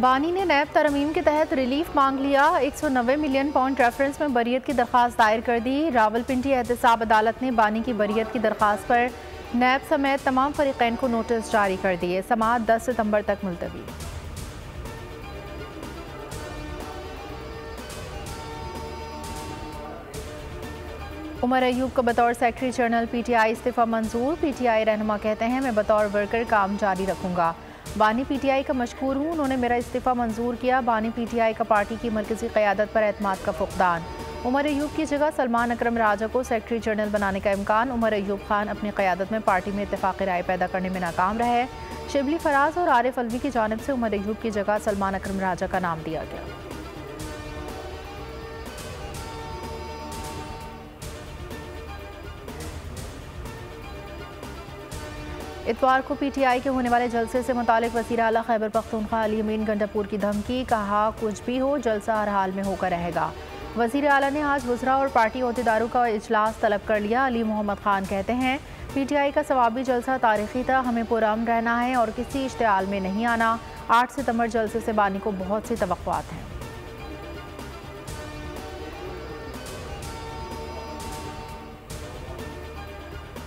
बानी ने नैब तरमीम के तहत रिलीफ मांग लिया। 190 मिलियन पाउंड रेफरेंस में बरियत की दरख्वास्त दायर कर दी। रावलपिंडी एहतसाब अदालत ने बानी की बरियत की दरख्वास्त पर नैब समेत तमाम फरीकैन को नोटिस जारी कर दिए। समाअत 10 सितंबर तक मुलतवी। उमर अयूब को बतौर सेक्रेटरी जनरल पीटीआई इस्तीफा मंजूर। पीटीआई रहनुमा कहते हैं, मैं बतौर वर्कर काम जारी रखूंगा। बानी पीटीआई का मशकूर हूँ, उन्होंने मेरा इस्तीफा मंजूर किया। बानी पीटीआई का पार्टी की मरकजी क़यादत पर एतमाद का फुक़दान। उमर अयूब की जगह सलमान अकरम राजा को सेक्रेटरी जनरल बनाने का इम्कान। उमर अयूब खान अपनी क़यादत में पार्टी में इत्तेफ़ाक़ी राय पैदा करने में नाकाम रहे। शिबली फराज और आरिफ अलवी की जानिब से उमर अयूब की जगह सलमान अकरम राजा का नाम दिया गया। इतवार को पीटीआई के होने वाले जलसे से मुतालिक वज़ीर आला खैबर पख्तूनख्वा अली अमीन गंडापुर की धमकी। कहा, कुछ भी हो जलसा हर हाल में होकर रहेगा। वज़ीर आला ने आज वज़रा और पार्टी अहदेदारों का इजलास तलब कर लिया। अली मोहम्मद खान कहते हैं, पीटीआई का सवाबी जलसा तारीखी था, हमें पुरअमन रहना है और किसी इश्तिआल में नहीं आना। 8 सितंबर जलसे से बानी को बहुत सी तवक्कुआत हैं।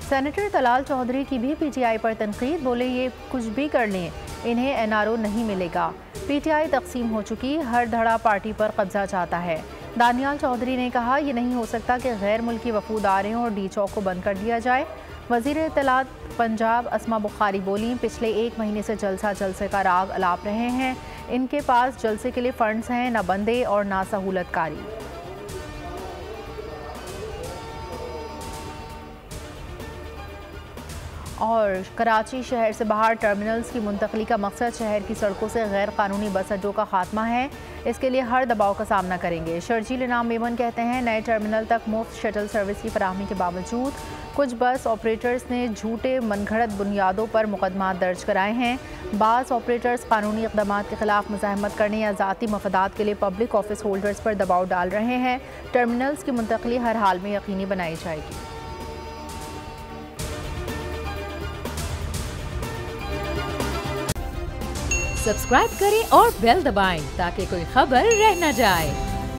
सेनेटर तलाल चौधरी की भी पीटीआई पर तनकीद। बोले, ये कुछ भी कर लें, इन्हें एनआरओ नहीं मिलेगा। पीटीआई तकसीम हो चुकी, हर धड़ा पार्टी पर कब्जा चाहता है। दानियाल चौधरी ने कहा, यह नहीं हो सकता कि गैर मुल्की वफूद आ रहे हों और डी चौक को बंद कर दिया जाए। वज़ीर इत्तलात पंजाब अस्मा बुखारी बोली, पिछले 1 महीने से जलसे का राग अलाप रहे हैं। इनके पास जलसे के लिए फंड्स हैं, न बंदे और ना सहूलतकारी। और कराची शहर से बाहर टर्मिनल्स की मुंतकली का मकसद शहर की सड़कों से गैर कानूनी बस अड्डों का खात्मा है। इसके लिए हर दबाव का सामना करेंगे। शर्जील इनाम मेमन कहते हैं, नए टर्मिनल तक मुफ्त शटल सर्विस की फराहमी के बावजूद कुछ बस ऑपरेटर्स ने झूठे मनगढ़ंत बुनियादों पर मुकदमा दर्ज कराए हैं। बाज़ ऑपरेटर्स कानूनी इक़दाम के खिलाफ मुज़ाहमत करने या ज़ाती मफादात के लिए पब्लिक ऑफिस होल्डर्स पर दबाव डाल रहे हैं। टर्मिनल्स की मुंतकली हर हाल में यकीनी बनाई जाएगी। सब्सक्राइब करें और बेल दबाएं ताकि कोई खबर रह न जाए।